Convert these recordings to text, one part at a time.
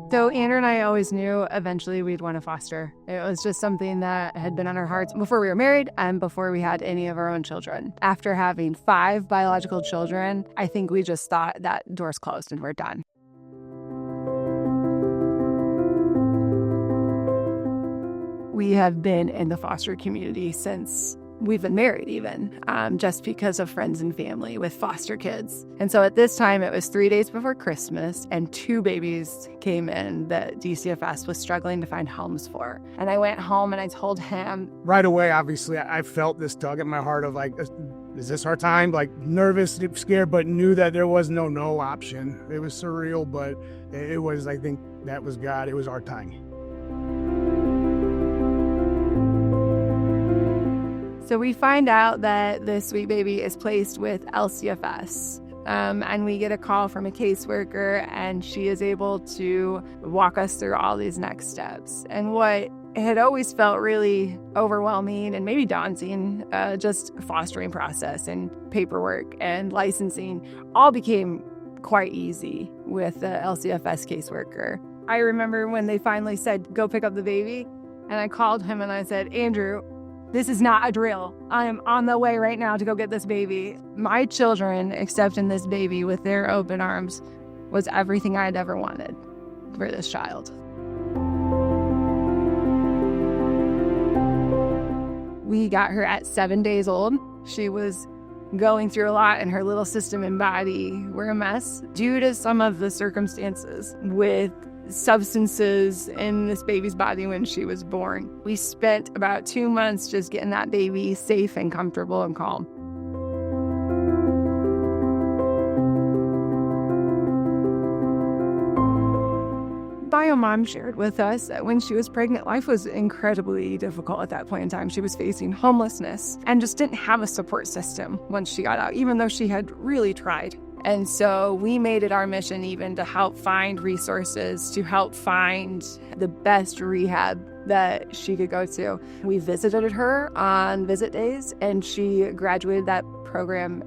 So Andrew and I always knew eventually we'd want to foster. It was just something that had been on our hearts before we were married and before we had any of our own children. After having 5 biological children, I think we just thought that door's closed and we're done. We have been in the foster community since we've been married even, just because of friends and family with foster kids. And so at this time, it was 3 days before Christmas, and 2 babies came in that DCFS was struggling to find homes for. And I went home and I told him. Right away, obviously, I felt this tug at my heart of like, is this our time? Like nervous, scared, but knew that there was no option. It was surreal, but it was, I think that was God. It was our time. So we find out that the sweet baby is placed with LCFS, and we get a call from a caseworker, and she is able to walk us through all these next steps. And what had always felt really overwhelming and maybe daunting, just fostering process and paperwork and licensing, all became quite easy with the LCFS caseworker. I remember when they finally said, go pick up the baby, and I called him and I said, Andrew, this is not a drill. I am on the way right now to go get this baby. My children accepting this baby with their open arms was everything I'd ever wanted for this child. We got her at 7 days old. She was going through a lot, and her little system and body were a mess due to some of the circumstances with substances in this baby's body when she was born. We spent about 2 months just getting that baby safe and comfortable and calm. Biomom shared with us that when she was pregnant, life was incredibly difficult at that point in time. She was facing homelessness and just didn't have a support system once she got out, even though she had really tried. And so we made it our mission even to help find resources, to help find the best rehab that she could go to. We visited her on visit days, and she graduated that program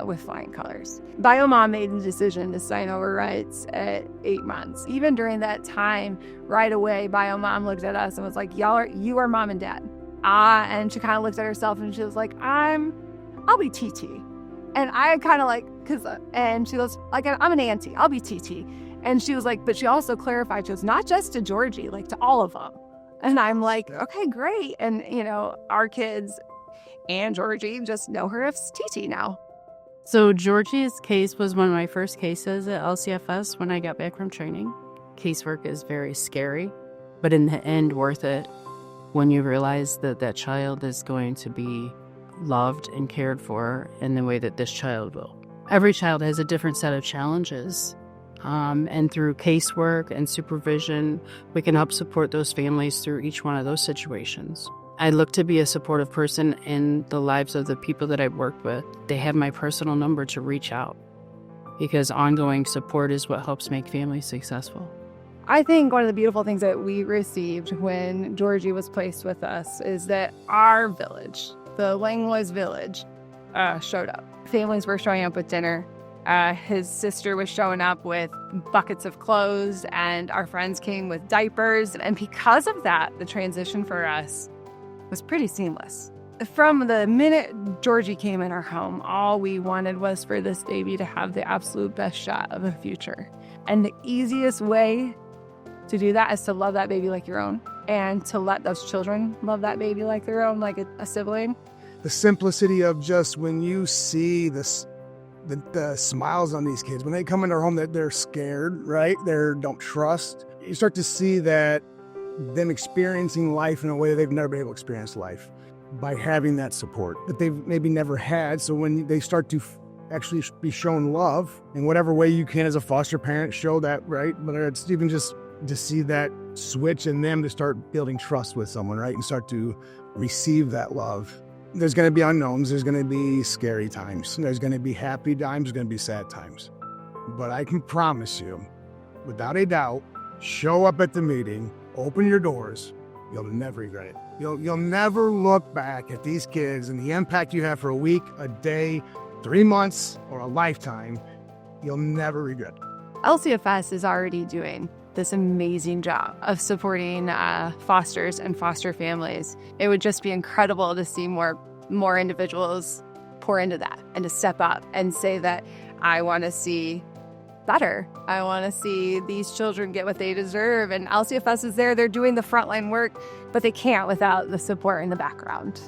with flying colors. Biomom made the decision to sign over rights at 8 months. Even during that time, right away, Biomom looked at us and was like, you are mom and dad. And she kind of looked at herself and she was like, I'll be TT. And I kind of like, and she was like, I'm an auntie, I'll be TT. And she was like, but she also clarified, she was not just to Georgie, like to all of them. And I'm like, okay, great. And, our kids and Georgie just know her as TT now. So Georgie's case was one of my first cases at LCFS when I got back from training. Casework is very scary, but in the end, worth it when you realize that that child is going to be loved and cared for in the way that this child will. Every child has a different set of challenges, and through casework and supervision, we can help support those families through each one of those situations. I look to be a supportive person in the lives of the people that I've worked with. They have my personal number to reach out, because ongoing support is what helps make families successful. I think one of the beautiful things that we received when Georgie was placed with us is that our village, the Langlois village, showed up. Families were showing up with dinner. His sister was showing up with buckets of clothes, and our friends came with diapers. And because of that, the transition for us was pretty seamless. From the minute Georgie came in our home, all we wanted was for this baby to have the absolute best shot of a future. And the easiest way to do that is to love that baby like your own, and to let those children love that baby like their own, like a sibling. The simplicity of just when you see this, the smiles on these kids, when they come into our home, that they're scared, right? They don't trust. You start to see that them experiencing life in a way that they've never been able to experience life by having that support that they've maybe never had. So when they start to actually be shown love in whatever way you can as a foster parent, show that, right? Whether it's even just to see that switch in them to start building trust with someone, right? And start to receive that love. There's going to be unknowns. There's going to be scary times. There's going to be happy times. There's going to be sad times. But I can promise you, without a doubt, show up at the meeting, open your doors. You'll never regret it. You'll never look back at these kids and the impact you have for a week, a day, 3 months, or a lifetime. You'll never regret it. LCFS is already doing this amazing job of supporting fosters and foster families. It would just be incredible to see more individuals pour into that and to step up and say that I want to see better. I want to see these children get what they deserve. And LCFS is there. They're doing the frontline work, but they can't without the support in the background.